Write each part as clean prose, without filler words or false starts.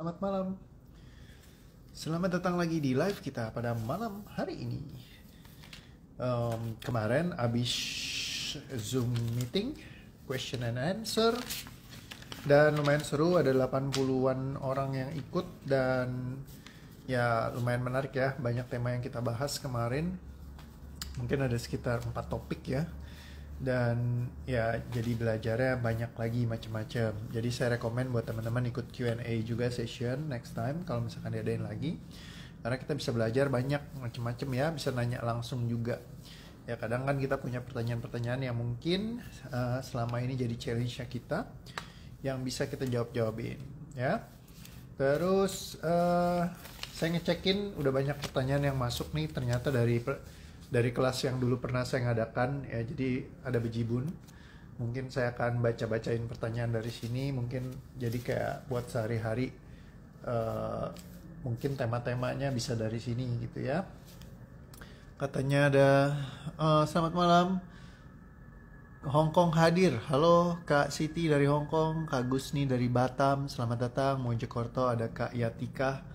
Selamat malam. Selamat datang lagi di live kita pada malam hari ini. Kemarin abis Zoom meeting, question and answer, dan lumayan seru, ada 80-an orang yang ikut dan ya lumayan menarik ya, banyak tema yang kita bahas kemarin. Mungkin ada sekitar 4 topik ya. Dan ya jadi belajarnya banyak lagi macam-macam. Jadi saya rekomen buat teman-teman ikut Q&A juga session next time kalau misalkan diadain lagi. Karena kita bisa belajar banyak macam-macam ya, bisa nanya langsung juga. Ya kadang kan kita punya pertanyaan-pertanyaan yang mungkin selama ini jadi challenge-nya kita yang bisa kita jawab-jawabin ya. Terus saya ngecekin udah banyak pertanyaan yang masuk nih, ternyata dari kelas yang dulu pernah saya ngadakan ya, jadi ada bejibun. Mungkin saya akan baca-bacain pertanyaan dari sini, mungkin jadi kayak buat sehari-hari, mungkin tema-temanya bisa dari sini gitu ya. Katanya ada selamat malam, Hong Kong hadir. Halo Kak Siti dari Hong Kong, Kak Gusni dari Batam, selamat datang. Mojokerto ada Kak Yatika,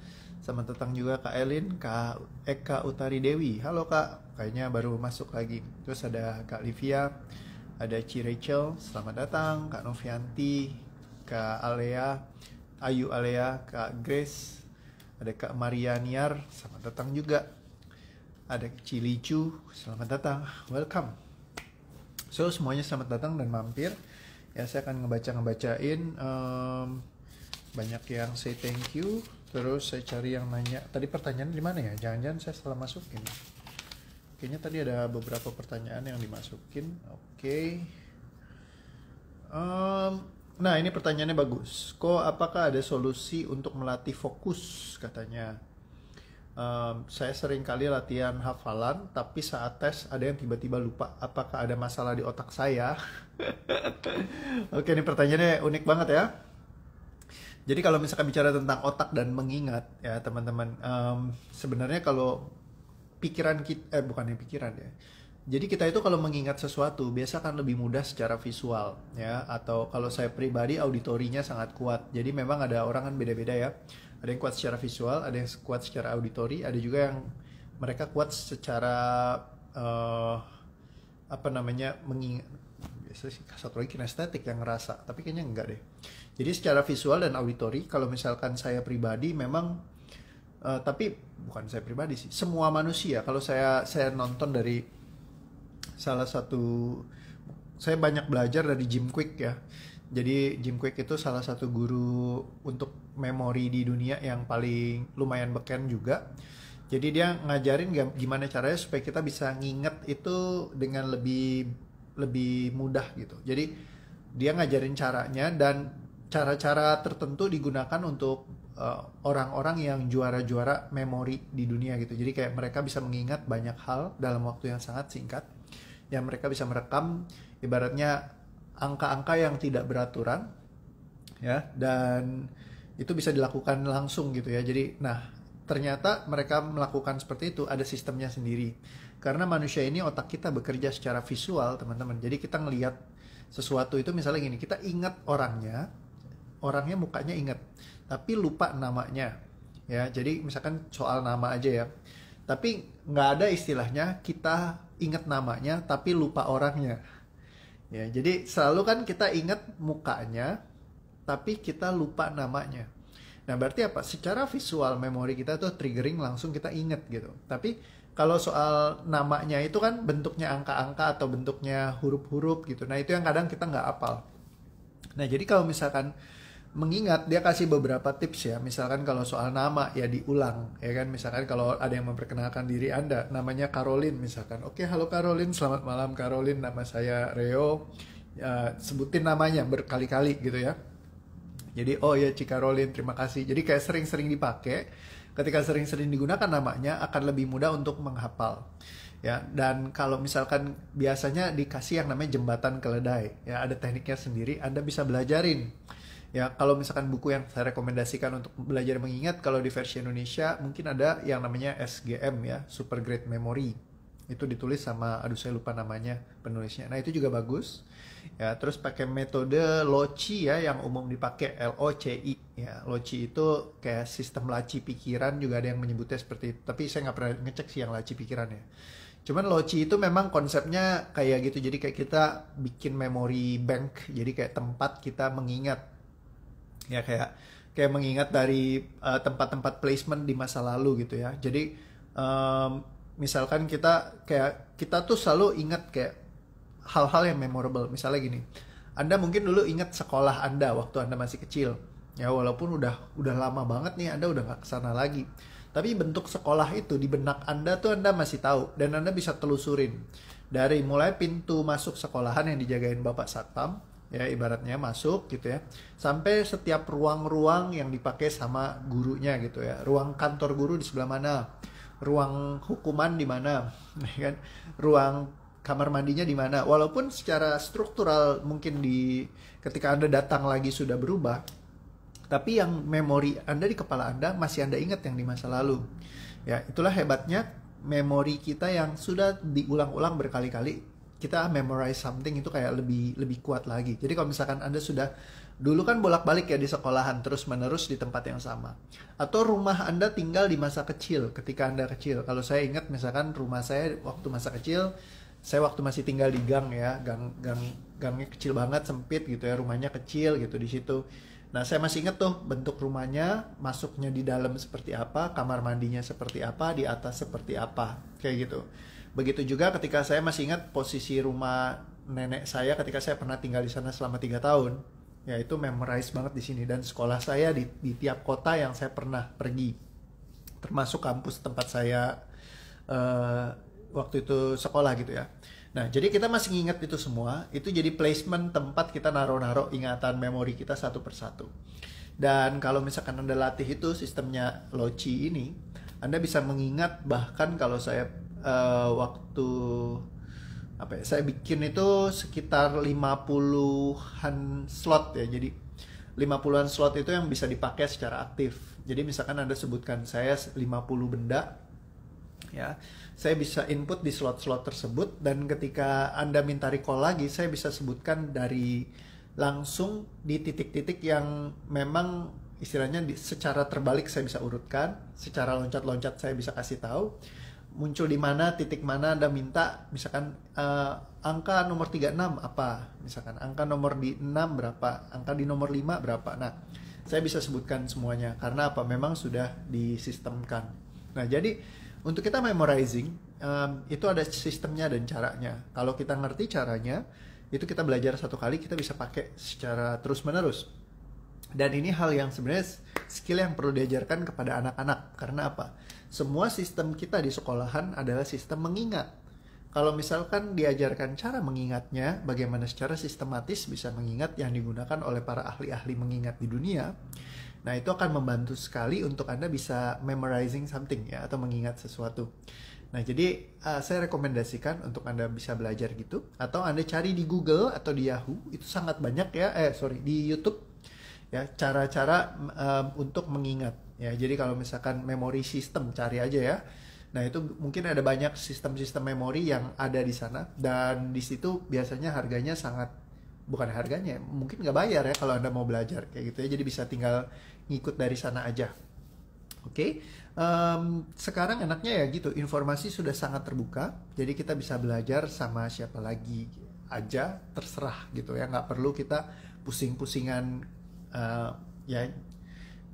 selamat datang juga Kak Elin, Kak Eka Utari Dewi. Halo Kak, kayaknya baru masuk lagi. Terus ada Kak Livia, ada Ci Rachel, selamat datang. Kak Novianti, Kak Alea, Ayu Alea, Kak Grace, ada Kak Maria Niar, selamat datang juga. Ada Ci Licu, selamat datang, welcome. So semuanya selamat datang dan mampir. Ya saya akan ngebacain. Banyak yang say thank you. Terus saya cari yang nanya. Tadi pertanyaan di mana ya? Jangan-jangan saya salah masukin. Kayaknya tadi ada beberapa pertanyaan yang dimasukin. Oke. Nah ini pertanyaannya bagus. Apakah ada solusi untuk melatih fokus? Katanya. Saya sering kali latihan hafalan, tapi saat tes ada yang tiba-tiba lupa. Apakah ada masalah di otak saya? Oke, ini pertanyaannya unik banget ya. Jadi kalau misalkan bicara tentang otak dan mengingat ya teman-teman, sebenarnya kalau pikiran kita, bukan pikiran ya. Jadi kita itu kalau mengingat sesuatu biasa kan lebih mudah secara visual ya, atau kalau saya pribadi auditorinya sangat kuat. Jadi memang ada orang kan beda-beda ya. Ada yang kuat secara visual, ada yang kuat secara auditori, ada juga yang mereka kuat secara mengingat. Biasanya sih satu lagi kinestetik yang ngerasa, tapi kayaknya enggak deh. Jadi secara visual dan auditori, kalau misalkan saya pribadi memang, tapi bukan saya pribadi sih, semua manusia. Kalau saya nonton dari salah satu, saya banyak belajar dari Jim Kwik ya. Jadi Jim Kwik itu salah satu guru untuk memori di dunia yang paling lumayan beken juga. Jadi dia ngajarin gimana caranya supaya kita bisa nginget itu dengan lebih mudah gitu. Jadi dia ngajarin caranya, dan cara-cara tertentu digunakan untuk orang-orang yang juara-juara memori di dunia gitu. Jadi kayak mereka bisa mengingat banyak hal dalam waktu yang sangat singkat. Yang mereka bisa merekam ibaratnya angka-angka yang tidak beraturan ya, dan itu bisa dilakukan langsung gitu ya. Jadi ternyata mereka melakukan seperti itu ada sistemnya sendiri. Karena manusia ini, otak kita bekerja secara visual teman-teman. Jadi kita ngelihat sesuatu itu, misalnya gini, kita ingat orangnya mukanya ingat, tapi lupa namanya ya. Jadi misalkan soal nama aja ya, tapi nggak ada istilahnya kita ingat namanya tapi lupa orangnya ya. Jadi selalu kan kita ingat mukanya tapi kita lupa namanya. Nah berarti apa? Secara visual memori kita tuh triggering langsung kita inget gitu. Tapi kalau soal namanya itu kan bentuknya angka-angka atau bentuknya huruf-huruf gitu. Nah itu yang kadang kita nggak hafal. Nah jadi kalau misalkan mengingat, dia kasih beberapa tips ya. Misalkan kalau soal nama ya diulang ya kan. Misalkan kalau ada yang memperkenalkan diri Anda, namanya Caroline misalkan. Oke, halo Caroline, selamat malam Caroline, nama saya Reo. Ya, sebutin namanya berkali-kali gitu ya. Jadi oh ya Ci Caroline, terima kasih. Jadi kayak sering-sering dipakai. Ketika sering-sering digunakan namanya akan lebih mudah untuk menghafal. Ya, dan kalau misalkan biasanya dikasih yang namanya jembatan keledai. Ya, ada tekniknya sendiri, Anda bisa belajarin. Ya, kalau misalkan buku yang saya rekomendasikan untuk belajar mengingat, kalau di versi Indonesia mungkin ada yang namanya SGM ya, Super Great Memory. Itu ditulis sama, aduh saya lupa namanya penulisnya. Nah itu juga bagus. Ya, terus pakai metode Loci ya yang umum dipakai, LOCI. Ya, Loci itu kayak sistem laci pikiran, juga ada yang menyebutnya seperti itu. Tapi saya nggak pernah ngecek sih yang laci pikiran ya. Cuman Loci itu memang konsepnya kayak gitu. Jadi kayak kita bikin memory bank. Jadi kayak tempat kita mengingat. Ya kayak mengingat dari tempat-tempat placement di masa lalu gitu ya. Jadi misalkan kita tuh selalu ingat kayak hal-hal yang memorable. Misalnya gini, Anda mungkin dulu ingat sekolah Anda waktu Anda masih kecil. Ya walaupun udah lama banget nih Anda udah nggak kesana lagi. Tapi bentuk sekolah itu di benak Anda tuh Anda masih tahu dan Anda bisa telusurin dari mulai pintu masuk sekolahan yang dijagain Bapak Satpam, ya ibaratnya masuk gitu ya, sampai setiap ruang-ruang yang dipakai sama gurunya gitu ya. Ruang kantor guru di sebelah mana? Ruang hukuman di mana? Kan? Ruang kamar mandinya di mana? Walaupun secara struktural mungkin ketika Anda datang lagi sudah berubah, tapi yang memori Anda di kepala Anda masih Anda ingat yang di masa lalu. Ya, itulah hebatnya memori kita yang sudah diulang-ulang berkali-kali. Kita memorize something itu kayak lebih kuat lagi. Jadi kalau misalkan Anda sudah dulu kan bolak-balik ya di sekolahan terus-menerus di tempat yang sama. Atau rumah Anda tinggal di masa kecil ketika Anda kecil. Kalau saya ingat misalkan rumah saya waktu masa kecil, saya waktu masih tinggal di gang ya, gangnya kecil banget, sempit gitu ya, rumahnya kecil gitu di situ. Nah, saya masih ingat tuh bentuk rumahnya, masuknya di dalam seperti apa, kamar mandinya seperti apa, di atas seperti apa, kayak gitu. Begitu juga ketika saya masih ingat posisi rumah nenek saya ketika saya pernah tinggal di sana selama 3 tahun. Ya, itu memorize banget di sini. Dan sekolah saya di tiap kota yang saya pernah pergi. Termasuk kampus tempat saya waktu itu sekolah gitu ya. Nah, jadi kita masih ingat itu semua, itu jadi placement tempat kita naruh-naruh ingatan memori kita satu persatu. Dan kalau misalkan Anda latih itu sistemnya Loci ini, Anda bisa mengingat bahkan kalau saya waktu saya bikin itu sekitar 50-an slot ya. Jadi 50-an slot itu yang bisa dipakai secara aktif. Jadi misalkan Anda sebutkan saya 50 benda ya, saya bisa input di slot-slot tersebut, dan ketika Anda minta recall lagi, saya bisa sebutkan dari langsung di titik-titik yang memang istilahnya secara terbalik saya bisa urutkan, secara loncat-loncat saya bisa kasih tahu muncul di mana, titik mana Anda minta. Misalkan angka nomor 36 apa, misalkan angka nomor di 6 berapa, angka di nomor 5 berapa. Nah, saya bisa sebutkan semuanya karena apa? Memang sudah disistemkan. Nah, jadi untuk kita memorizing, itu ada sistemnya dan caranya. Kalau kita ngerti caranya, itu kita belajar satu kali, kita bisa pakai secara terus-menerus. Dan ini hal yang sebenarnya skill yang perlu diajarkan kepada anak-anak. Karena apa? Semua sistem kita di sekolahan adalah sistem mengingat. Kalau misalkan diajarkan cara mengingatnya, bagaimana secara sistematis bisa mengingat yang digunakan oleh para ahli-ahli mengingat di dunia, nah itu akan membantu sekali untuk Anda bisa memorizing something ya, atau mengingat sesuatu. Nah jadi saya rekomendasikan untuk Anda bisa belajar gitu, atau Anda cari di Google atau di Yahoo, itu sangat banyak ya, di YouTube ya, cara-cara untuk mengingat ya. Jadi kalau misalkan memory system, cari aja ya. Nah itu mungkin ada banyak sistem-sistem memori yang ada di sana, dan di situ biasanya harganya bukan harganya, mungkin nggak bayar ya kalau Anda mau belajar kayak gitu ya. Jadi bisa tinggal ngikut dari sana aja. Oke. Sekarang enaknya ya gitu, informasi sudah sangat terbuka, jadi kita bisa belajar sama siapa lagi aja, terserah gitu ya. Nggak perlu kita pusing-pusingan ya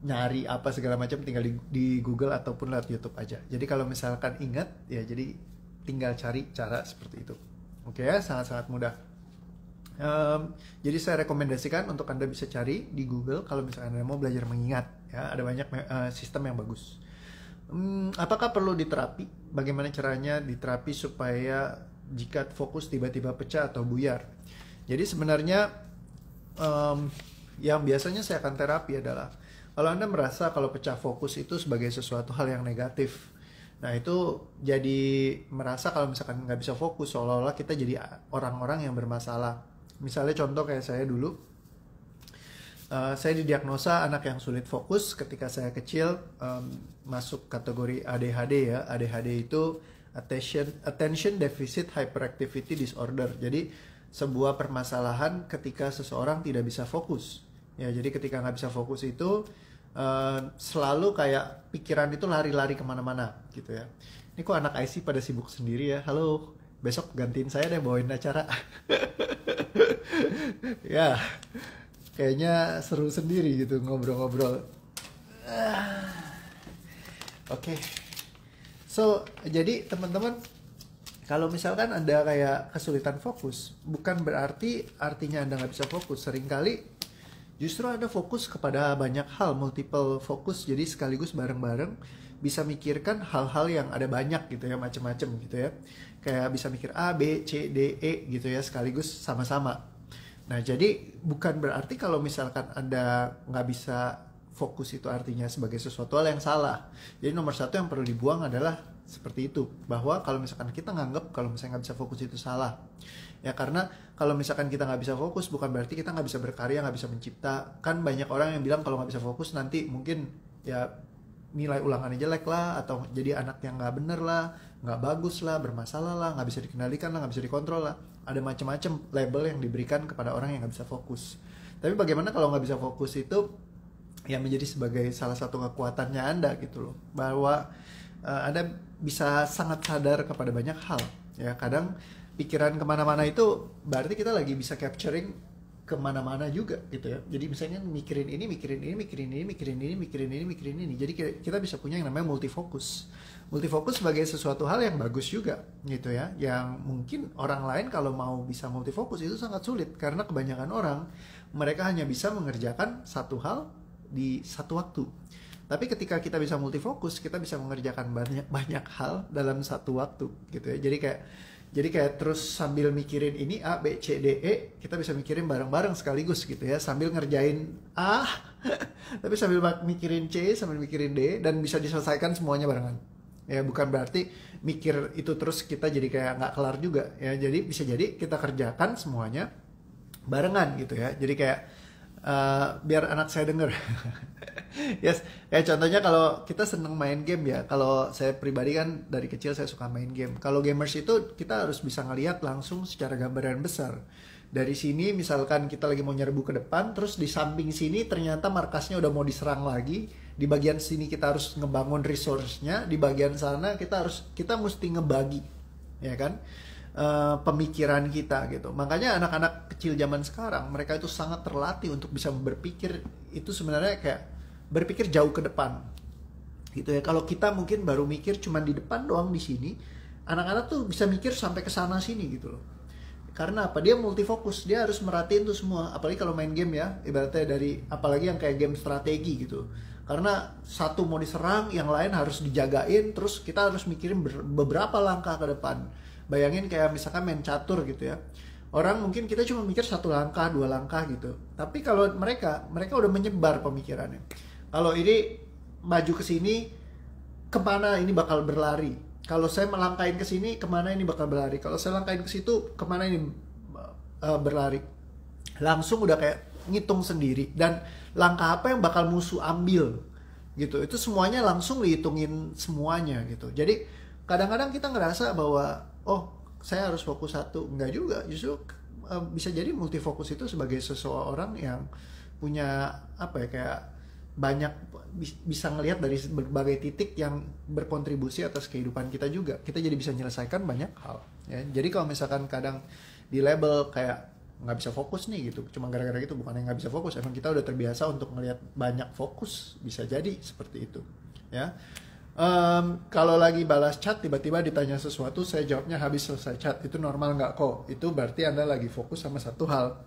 nyari apa segala macam, tinggal di Google ataupun lewat YouTube aja. Jadi kalau misalkan ingat ya, jadi tinggal cari cara seperti itu. Oke ya, sangat-sangat mudah. Jadi saya rekomendasikan untuk Anda bisa cari di Google kalau misalkan Anda mau belajar mengingat ya, ada banyak sistem yang bagus. Apakah perlu diterapi? Bagaimana caranya diterapi supaya jika fokus tiba-tiba pecah atau buyar? Jadi sebenarnya yang biasanya saya akan terapi adalah kalau Anda merasa kalau pecah fokus itu sebagai sesuatu hal yang negatif. Nah itu jadi merasa kalau misalkan nggak bisa fokus, seolah-olah kita jadi orang-orang yang bermasalah. Misalnya contoh kayak saya dulu, saya didiagnosa anak yang sulit fokus ketika saya kecil, masuk kategori ADHD ya. ADHD itu attention deficit hyperactivity disorder. Jadi sebuah permasalahan ketika seseorang tidak bisa fokus. Ya, jadi ketika nggak bisa fokus itu selalu kayak pikiran itu lari-lari kemana-mana gitu ya. Ini kok anak IC pada sibuk sendiri ya. Halo, besok gantiin saya deh bawain acara. Ya, kayaknya seru sendiri gitu ngobrol-ngobrol. Oke. So, jadi teman-teman, kalau misalkan Anda kayak kesulitan fokus, bukan berarti artinya Anda nggak bisa fokus. Seringkali justru Anda fokus kepada banyak hal, multiple fokus, jadi sekaligus bareng-bareng bisa mikirkan hal-hal yang ada banyak gitu ya, macam-macam gitu ya. Kayak bisa mikir A, B, C, D, E gitu ya, sekaligus sama-sama. Nah, jadi bukan berarti kalau misalkan Anda nggak bisa fokus itu artinya sebagai sesuatu hal yang salah. Jadi nomor satu yang perlu dibuang adalah seperti itu, bahwa kalau misalkan kita nganggap kalau misalnya nggak bisa fokus itu salah. Ya, karena kalau misalkan kita nggak bisa fokus bukan berarti kita nggak bisa berkarya, nggak bisa mencipta. Kan banyak orang yang bilang kalau nggak bisa fokus nanti mungkin ya nilai ulangannya jelek lah, atau jadi anak yang nggak bener lah, nggak bagus lah, bermasalah lah, nggak bisa dikendalikan lah, nggak bisa dikontrol lah. Ada macam-macam label yang diberikan kepada orang yang nggak bisa fokus. Tapi bagaimana kalau nggak bisa fokus itu ya menjadi sebagai salah satu kekuatannya Anda gitu loh, bahwa Anda bisa sangat sadar kepada banyak hal. Ya, kadang pikiran kemana-mana itu berarti kita lagi bisa capturing kemana-mana juga gitu ya. Jadi misalnya mikirin ini, mikirin ini, mikirin ini, mikirin ini, mikirin ini, mikirin ini. Jadi kita bisa punya yang namanya multifokus. Multifokus sebagai sesuatu hal yang bagus juga gitu ya. Yang mungkin orang lain kalau mau bisa multifokus itu sangat sulit, karena kebanyakan orang mereka hanya bisa mengerjakan satu hal di satu waktu. Tapi ketika kita bisa multifokus, kita bisa mengerjakan banyak hal dalam satu waktu gitu ya. Jadi kayak terus sambil mikirin ini A, B, C, D, E, kita bisa mikirin bareng-bareng sekaligus gitu ya. Sambil ngerjain A, tapi sambil mikirin C, sambil mikirin D, dan bisa diselesaikan semuanya barengan. Ya, bukan berarti mikir itu terus kita jadi kayak nggak kelar juga ya. Jadi bisa jadi kita kerjakan semuanya barengan gitu ya. Jadi kayak biar anak saya denger. Yes, kayak contohnya kalau kita seneng main game ya. Kalau saya pribadi kan dari kecil saya suka main game. Kalau gamers itu kita harus bisa ngelihat langsung secara gambaran besar. Dari sini misalkan kita lagi mau nyerbu ke depan, terus di samping sini ternyata markasnya udah mau diserang lagi. Di bagian sini kita harus ngebangun resource-nya, di bagian sana kita mesti ngebagi, ya kan? Pemikiran kita gitu. Makanya anak-anak kecil zaman sekarang mereka itu sangat terlatih untuk bisa berpikir itu sebenarnya kayak berpikir jauh ke depan gitu ya. Kalau kita mungkin baru mikir cuma di depan doang di sini, anak-anak tuh bisa mikir sampai ke sana sini gitu loh. Karena apa? Dia multifokus, dia harus merhatiin tuh semua. Apalagi kalau main game ya, ibaratnya apalagi yang kayak game strategi gitu. Karena satu mau diserang, yang lain harus dijagain, terus kita harus mikirin beberapa langkah ke depan. Bayangin kayak misalkan main catur gitu ya. Orang mungkin kita cuma mikir satu langkah, dua langkah gitu. Tapi kalau mereka udah menyebar pemikirannya. Kalau ini maju ke sini, kemana ini bakal berlari. Kalau saya melangkahin ke sini, kemana ini bakal berlari. Kalau saya langkahin ke situ, kemana ini berlari. Langsung udah kayak ngitung sendiri. Dan langkah apa yang bakal musuh ambil gitu. Itu semuanya langsung dihitungin semuanya gitu. Jadi kadang-kadang kita ngerasa bahwa oh, saya harus fokus satu. Enggak juga, justru bisa jadi multifokus itu sebagai seseorang yang punya apa ya, kayak banyak bisa ngelihat dari berbagai titik yang berkontribusi atas kehidupan kita juga. Kita jadi bisa menyelesaikan banyak hal ya. Jadi kalau misalkan kadang di label kayak nggak bisa fokus nih gitu, cuma gara-gara gitu, bukan yang nggak bisa fokus, emang kita udah terbiasa untuk ngelihat banyak fokus, bisa jadi seperti itu ya. Kalau lagi balas chat tiba-tiba ditanya sesuatu, saya jawabnya habis selesai chat, itu normal nggak kok? Itu berarti Anda lagi fokus sama satu hal.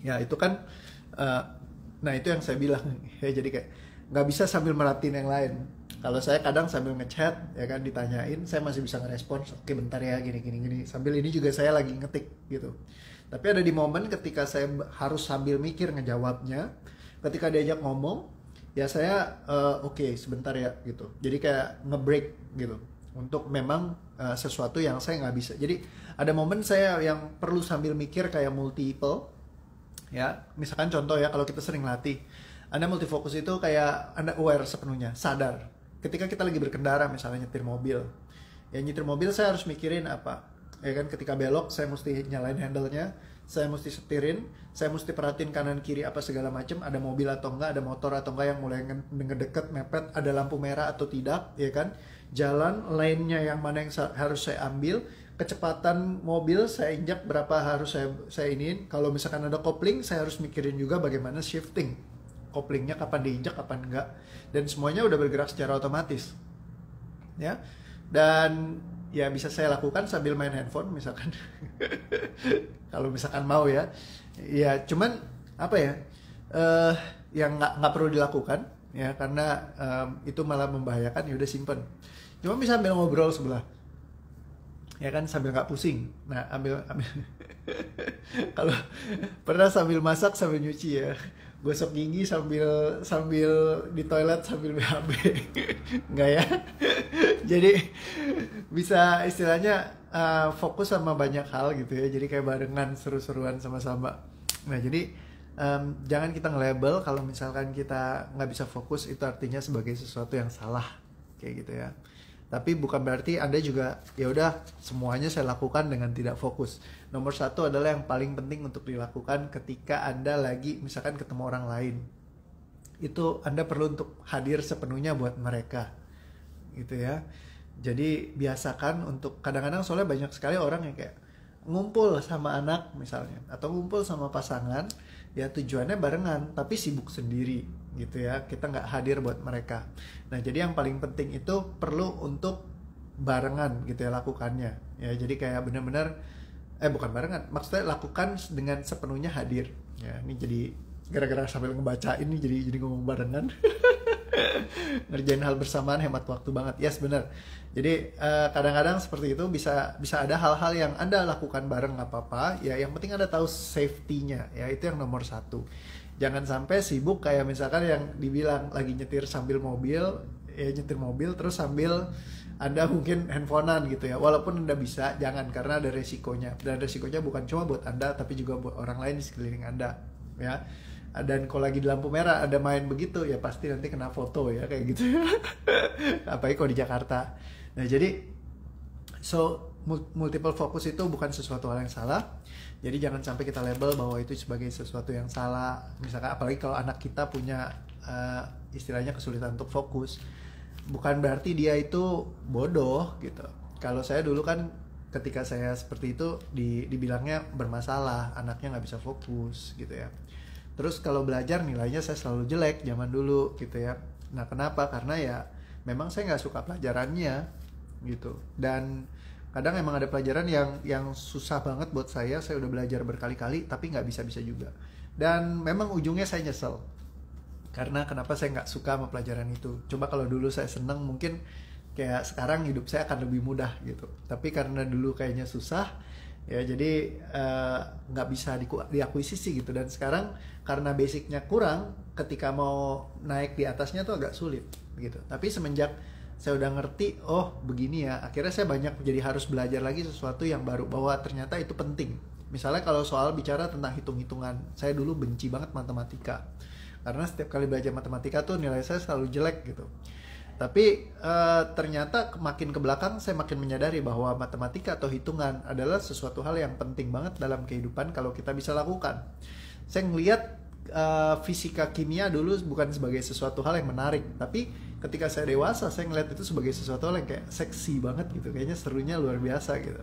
Ya itu kan, nah itu yang saya bilang ya. Jadi kayak nggak bisa sambil merhatiin yang lain. Kalau saya kadang sambil ngechat ya kan, ditanyain, saya masih bisa ngerespons, oke bentar ya gini. Sambil ini juga saya lagi ngetik gitu. Tapi ada di momen ketika saya harus sambil mikir ngejawabnya. Ketika diajak ngomong, ya saya oke, sebentar ya gitu. Jadi kayak nge-break gitu untuk memang sesuatu yang saya nggak bisa. Jadi ada momen saya yang perlu sambil mikir kayak multiple ya. Misalkan contoh ya, kalau kita sering latih, Anda multifokus itu kayak Anda aware sepenuhnya, sadar ketika kita lagi berkendara misalnya nyetir mobil. Ya nyetir mobil saya harus mikirin apa, ya kan, ketika belok saya mesti nyalain handle-nya, saya mesti setirin, saya mesti perhatiin kanan kiri apa segala macam, ada mobil atau enggak, ada motor atau enggak yang mulai ngedeket, mepet, ada lampu merah atau tidak, ya kan, jalan lane-nya yang mana yang harus saya ambil, kecepatan mobil saya injak berapa harus saya iniin, kalau misalkan ada kopling saya harus mikirin juga bagaimana shifting koplingnya, kapan diinjak kapan enggak, dan semuanya udah bergerak secara otomatis, ya. Dan ya bisa saya lakukan sambil main handphone misalkan. Kalau misalkan mau ya. Ya cuman apa ya, yang nggak perlu dilakukan ya, karena itu malah membahayakan, ya udah simpen. Cuma bisa sambil ngobrol sebelah, ya kan, sambil nggak pusing. Nah ambil kalau pernah sambil masak sambil nyuci ya, gosok gigi sambil di toilet sambil BHB. Enggak ya. Jadi bisa istilahnya fokus sama banyak hal gitu ya, jadi kayak barengan, seru-seruan sama-sama. Nah jadi jangan kita nge-label kalau misalkan kita nggak bisa fokus itu artinya sebagai sesuatu yang salah kayak gitu ya. Tapi bukan berarti Anda juga ya udah semuanya saya lakukan dengan tidak fokus. Nomor satu adalah yang paling penting untuk dilakukan ketika Anda lagi misalkan ketemu orang lain. Itu Anda perlu untuk hadir sepenuhnya buat mereka. Gitu ya. Jadi biasakan untuk, kadang-kadang soalnya banyak sekali orang yang kayak ngumpul sama anak misalnya, atau ngumpul sama pasangan, ya tujuannya barengan, tapi sibuk sendiri gitu ya, kita nggak hadir buat mereka. Nah jadi yang paling penting itu perlu untuk barengan gitu ya lakukannya ya, jadi kayak benar-benar bukan barengan, maksudnya lakukan dengan sepenuhnya hadir ya. Ini jadi gara-gara sambil ngebaca ini jadi ngomong barengan. Ngerjain hal bersamaan hemat waktu banget, yes bener. Jadi kadang-kadang seperti itu bisa ada hal-hal yang Anda lakukan bareng nggak apa-apa ya, yang penting Anda tahu safety-nya ya, itu yang nomor satu. Jangan sampai sibuk kayak misalkan yang dibilang lagi nyetir sambil mobil ya, nyetir mobil terus sambil Anda mungkin handphonean gitu ya. Walaupun Anda bisa, jangan, karena ada resikonya, dan resikonya bukan cuma buat Anda tapi juga buat orang lain di sekeliling Anda ya. Dan kalau lagi di lampu merah ada main begitu ya pasti nanti kena foto ya kayak gitu. Apalagi kalau di Jakarta. Nah jadi multiple focus itu bukan sesuatu hal yang salah. Jadi jangan sampai kita label bahwa itu sebagai sesuatu yang salah. Misalkan apalagi kalau anak kita punya istilahnya kesulitan untuk fokus, bukan berarti dia itu bodoh gitu. Kalau saya dulu kan ketika saya seperti itu dibilangnya bermasalah, anaknya nggak bisa fokus gitu ya. Terus kalau belajar nilainya saya selalu jelek zaman dulu gitu ya. Nah kenapa? Karena ya memang saya nggak suka pelajarannya gitu. Dan kadang emang ada pelajaran yang susah banget buat saya udah belajar berkali-kali tapi nggak bisa-bisa juga. Dan memang ujungnya saya nyesel. Karena kenapa saya nggak suka sama pelajaran itu. Coba kalau dulu saya seneng, mungkin kayak sekarang hidup saya akan lebih mudah gitu. Tapi karena dulu kayaknya susah ya, jadi nggak bisa diakuisisi gitu. Dan sekarang karena basicnya kurang, ketika mau naik di atasnya tuh agak sulit gitu. Tapi semenjak saya udah ngerti, oh begini ya, akhirnya saya banyak jadi harus belajar lagi sesuatu yang baru, bahwa ternyata itu penting. Misalnya kalau soal bicara tentang hitung-hitungan, saya dulu benci banget matematika, karena setiap kali belajar matematika tuh nilai saya selalu jelek gitu. Tapi ternyata makin ke belakang saya makin menyadari bahwa matematika atau hitungan adalah sesuatu hal yang penting banget dalam kehidupan kalau kita bisa lakukan. Saya ngelihat fisika kimia dulu bukan sebagai sesuatu hal yang menarik, tapi ketika saya dewasa saya ngelihat itu sebagai sesuatu hal yang kayak seksi banget gitu, kayaknya serunya luar biasa gitu.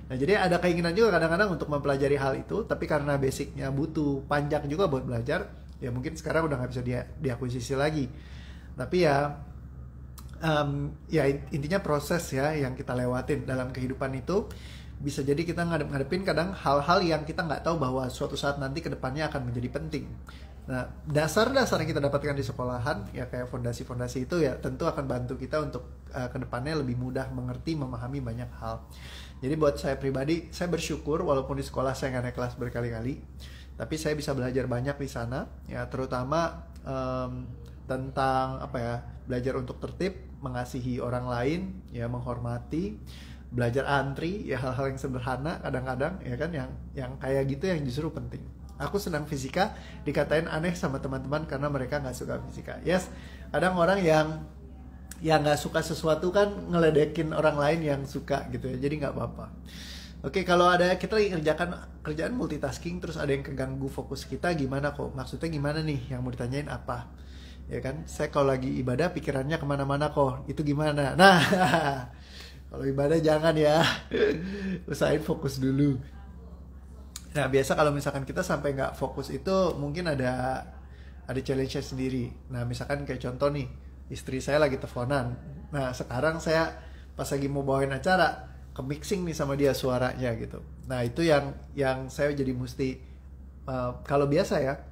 Nah jadi ada keinginan juga kadang-kadang untuk mempelajari hal itu, tapi karena basicnya butuh panjang juga buat belajar, ya mungkin sekarang udah nggak bisa diakuisisi lagi. Tapi ya intinya proses ya yang kita lewatin dalam kehidupan itu. Bisa jadi kita ngadepin kadang hal-hal yang kita nggak tahu bahwa suatu saat nanti kedepannya akan menjadi penting. Nah dasar-dasar yang kita dapatkan di sekolahan ya, kayak fondasi-fondasi itu ya tentu akan bantu kita untuk kedepannya lebih mudah mengerti, memahami banyak hal. Jadi buat saya pribadi, saya bersyukur walaupun di sekolah saya nggak naik kelas berkali-kali, tapi saya bisa belajar banyak di sana ya, terutama tentang apa ya, belajar untuk tertib, mengasihi orang lain ya, menghormati, belajar antri ya, hal-hal yang sederhana kadang-kadang ya kan, yang kayak gitu yang justru penting. Aku senang fisika, dikatain aneh sama teman-teman karena mereka nggak suka fisika. Yes, kadang orang yang yang nggak suka sesuatu kan ngeledekin orang lain yang suka gitu ya, jadi nggak apa-apa. Oke, kalau ada kita lagi kerjakan kerjaan multitasking terus ada yang keganggu fokus kita, gimana kok? Maksudnya gimana nih? Yang mau ditanyain apa? Ya kan, saya kalau lagi ibadah pikirannya kemana-mana kok, itu gimana? Nah, kalau ibadah jangan ya, usahain fokus dulu. Nah, biasa kalau misalkan kita sampai nggak fokus itu mungkin ada challenge sendiri. Nah, misalkan kayak contoh nih, istri saya lagi teleponan. Nah, sekarang saya pas lagi mau bawain acara, ke mixing nih sama dia suaranya gitu. Nah, itu yang saya jadi mesti kalau biasa ya,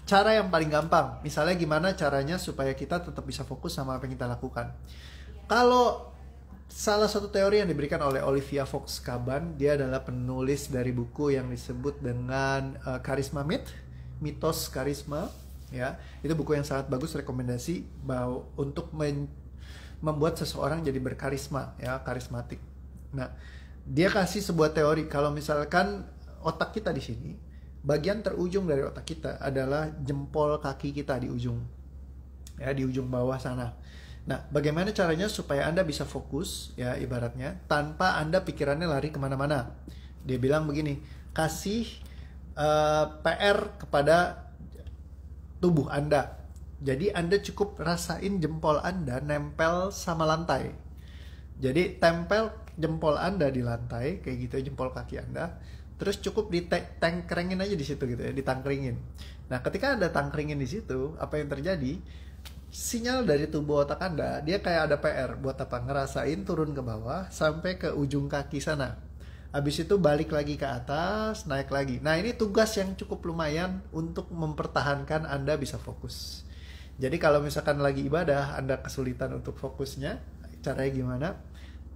cara yang paling gampang. Misalnya gimana caranya supaya kita tetap bisa fokus sama apa yang kita lakukan. Kalau salah satu teori yang diberikan oleh Olivia Fox Caban, dia adalah penulis dari buku yang disebut dengan Charisma Myth, mitos karisma, ya. Itu buku yang sangat bagus, rekomendasi bahwa untuk membuat seseorang jadi berkarisma, ya, karismatik. Nah, dia kasih sebuah teori kalau misalkan otak kita di sini, bagian terujung dari otak kita adalah jempol kaki kita di ujung, ya, di ujung bawah sana. Nah, bagaimana caranya supaya Anda bisa fokus, ya, ibaratnya, tanpa Anda pikirannya lari kemana-mana. Dia bilang begini, kasih PR kepada tubuh Anda. Jadi Anda cukup rasain jempol Anda nempel sama lantai. Jadi tempel jempol Anda di lantai, kayak gitu, jempol kaki Anda. Terus cukup ditangkringin aja di situ gitu ya, ditangkringin. Nah, ketika Anda tangkringin di situ, apa yang terjadi? Sinyal dari tubuh otak Anda, dia kayak ada PR buat apa? Ngerasain turun ke bawah sampai ke ujung kaki sana. Habis itu balik lagi ke atas, naik lagi. Nah, ini tugas yang cukup lumayan untuk mempertahankan Anda bisa fokus. Jadi kalau misalkan lagi ibadah, Anda kesulitan untuk fokusnya, caranya gimana?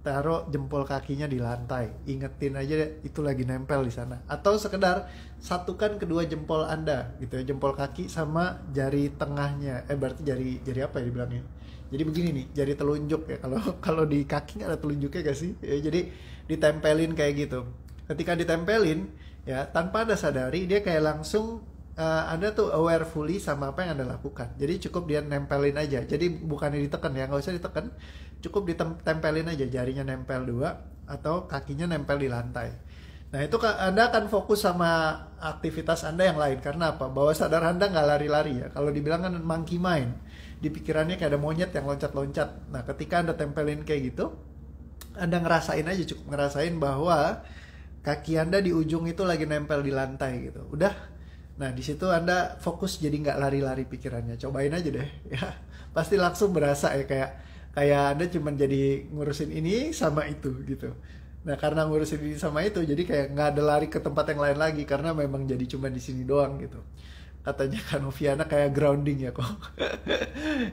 Taruh jempol kakinya di lantai, ingetin aja itu lagi nempel di sana. Atau sekedar satukan kedua jempol Anda gitu ya, jempol kaki sama jari tengahnya. Berarti jari apa ya dibilangnya? Jadi begini nih, jari telunjuk ya. Kalau di kaki nggak ada telunjuknya gak sih? Ya, jadi ditempelin kayak gitu. Ketika ditempelin ya, tanpa Anda sadari dia kayak langsung Anda tuh aware fully sama apa yang Anda lakukan. Jadi cukup dia nempelin aja. Jadi bukannya ditekan ya, nggak usah ditekan. Cukup ditempelin aja, jarinya nempel dua atau kakinya nempel di lantai. Nah, itu Anda akan fokus sama aktivitas Anda yang lain. Karena apa? Bawah sadar Anda nggak lari-lari ya. Kalau dibilang kan monkey mind, di pikirannya kayak ada monyet yang loncat-loncat. Nah, ketika Anda tempelin kayak gitu, Anda ngerasain aja, cukup ngerasain bahwa kaki Anda di ujung itu lagi nempel di lantai gitu. Udah. Nah, di situ Anda fokus, jadi nggak lari-lari pikirannya. Cobain aja deh ya. Pasti langsung berasa ya, kayak Anda cuma jadi ngurusin ini sama itu gitu. Nah, karena ngurusin ini sama itu, jadi kayak nggak ada lari ke tempat yang lain lagi, karena memang jadi cuma di sini doang gitu. Katanya kan Noviana kayak grounding ya kok.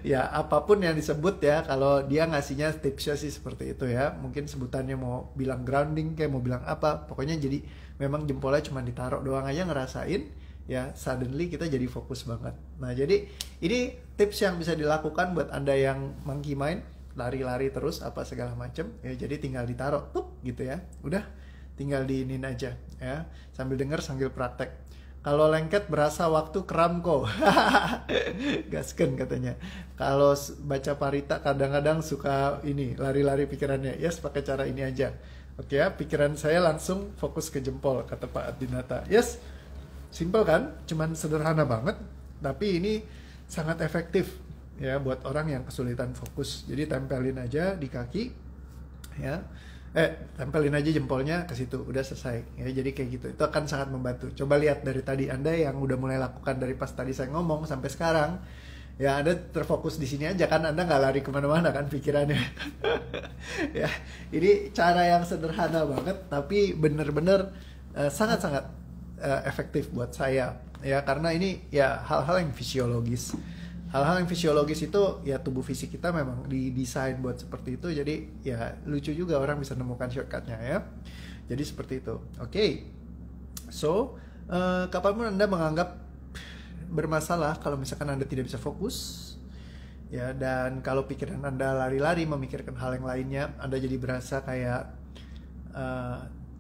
Ya, apapun yang disebut ya, kalau dia ngasihnya tipsnya sih seperti itu ya. Mungkin sebutannya mau bilang grounding, kayak mau bilang apa. Pokoknya jadi memang jempolnya cuma ditaruh doang aja, ngerasain. Ya, suddenly kita jadi fokus banget. Nah, jadi ini tips yang bisa dilakukan buat Anda yang monkey mind, lari-lari terus apa segala macem ya. Jadi tinggal ditaruh tuh gitu ya. Udah, tinggal diinin aja ya. Sambil denger sambil praktek. Kalau lengket berasa waktu kram kok. Gasken katanya. Kalau baca parita kadang-kadang suka ini lari-lari pikirannya. Yes, pakai cara ini aja. Oke ya, pikiran saya langsung fokus ke jempol, kata Pak Adinata. Yes. Simple kan? Cuman sederhana banget, tapi ini sangat efektif ya buat orang yang kesulitan fokus. Jadi tempelin aja di kaki ya. Tempelin aja jempolnya ke situ, udah selesai ya. Jadi kayak gitu. Itu akan sangat membantu. Coba lihat dari tadi Anda yang udah mulai lakukan dari pas tadi saya ngomong sampai sekarang. Ya, Anda terfokus di sini aja kan, Anda nggak lari kemana-mana kan pikirannya. Ya, ini cara yang sederhana banget, tapi bener-bener sangat-sangat efektif buat saya ya, karena ini ya hal-hal yang fisiologis. Hal-hal yang fisiologis itu ya, tubuh fisik kita memang didesain buat seperti itu. Jadi ya lucu juga orang bisa menemukan shortcutnya ya. Jadi seperti itu. Oke. So, kapanpun Anda menganggap bermasalah kalau misalkan Anda tidak bisa fokus ya, dan kalau pikiran Anda lari-lari memikirkan hal yang lainnya, Anda jadi berasa kayak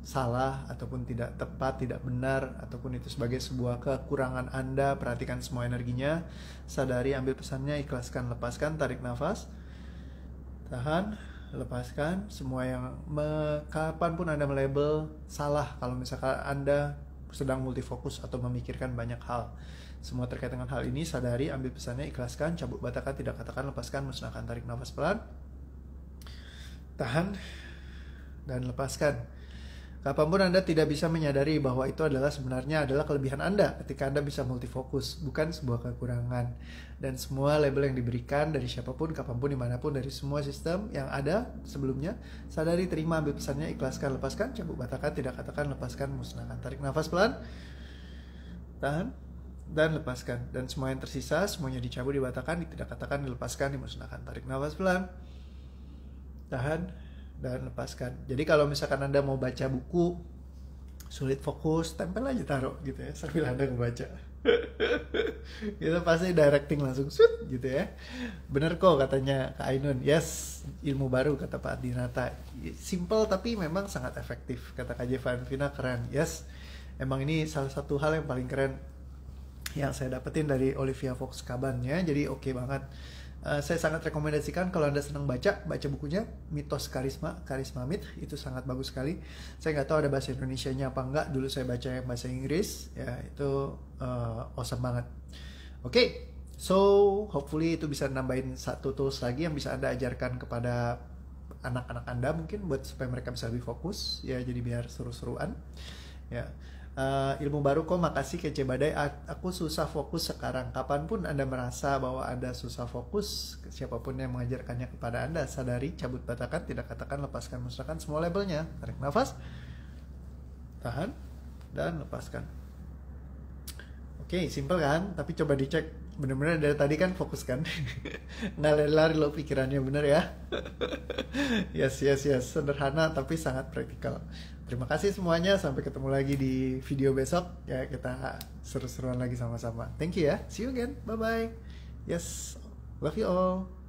salah ataupun tidak tepat, tidak benar, ataupun itu sebagai sebuah kekurangan Anda, perhatikan semua energinya, sadari, ambil pesannya, ikhlaskan, lepaskan, tarik nafas. tahan, lepaskan. Semua yang kapanpun Anda melabel salah kalau misalkan Anda sedang multifokus atau memikirkan banyak hal. Semua terkait dengan hal ini, sadari, ambil pesannya, ikhlaskan, cabut batakan, tidak katakan, lepaskan, musnahkan. Tarik nafas pelan, tahan, dan lepaskan. Kapanpun Anda tidak bisa menyadari bahwa itu sebenarnya adalah kelebihan Anda ketika Anda bisa multifokus, bukan sebuah kekurangan. Dan semua label yang diberikan dari siapapun, kapanpun, dimanapun, dari semua sistem yang ada sebelumnya, sadari, terima, ambil pesannya, ikhlaskan, lepaskan, cabut batakan, tidak katakan, lepaskan, musnahkan. Tarik nafas pelan, tahan, dan lepaskan. Dan semua yang tersisa, semuanya dicabut, dibatakan, tidak katakan, dilepaskan, dimusnahkan. Tarik nafas pelan, tahan, dan lepaskan. Jadi kalau misalkan Anda mau baca buku sulit fokus, tempel aja taruh gitu ya sambil Anda ngebaca. Itu pasti directing langsung shoot gitu ya. Bener kok katanya Kak Ainun. Yes, ilmu baru kata Pak Dinata. Simple tapi memang sangat efektif kata Kak Jevan Vina, keren. Yes, emang ini salah satu hal yang paling keren yang saya dapetin dari Olivia Fox Caban ya. Jadi oke banget. Saya sangat rekomendasikan kalau Anda senang baca bukunya Mitos Karisma Myth, itu sangat bagus sekali. Saya nggak tahu ada bahasa Indonesianya apa enggak, dulu saya baca yang bahasa Inggris ya, itu awesome banget. Oke, so hopefully itu bisa nambahin satu tools lagi yang bisa Anda ajarkan kepada anak-anak Anda mungkin buat supaya mereka bisa lebih fokus ya, jadi biar seru-seruan ya. Ilmu baru kok, makasih Kece Badai. Aku susah fokus sekarang. Kapanpun Anda merasa bahwa Anda susah fokus, siapapun yang mengajarkannya kepada Anda, sadari, cabut batakan, tidak katakan, lepaskan, musnahkan semua labelnya. Tarik nafas, tahan, dan lepaskan. Oke, simple kan? Tapi coba dicek, bener-bener dari tadi kan fokus kan? Nggak lari-lari lo pikirannya, bener ya? Yes, sederhana tapi sangat praktikal. Terima kasih semuanya, sampai ketemu lagi di video besok ya, kita seru-seruan lagi sama-sama. Thank you ya, see you again, bye bye. Yes, love you all.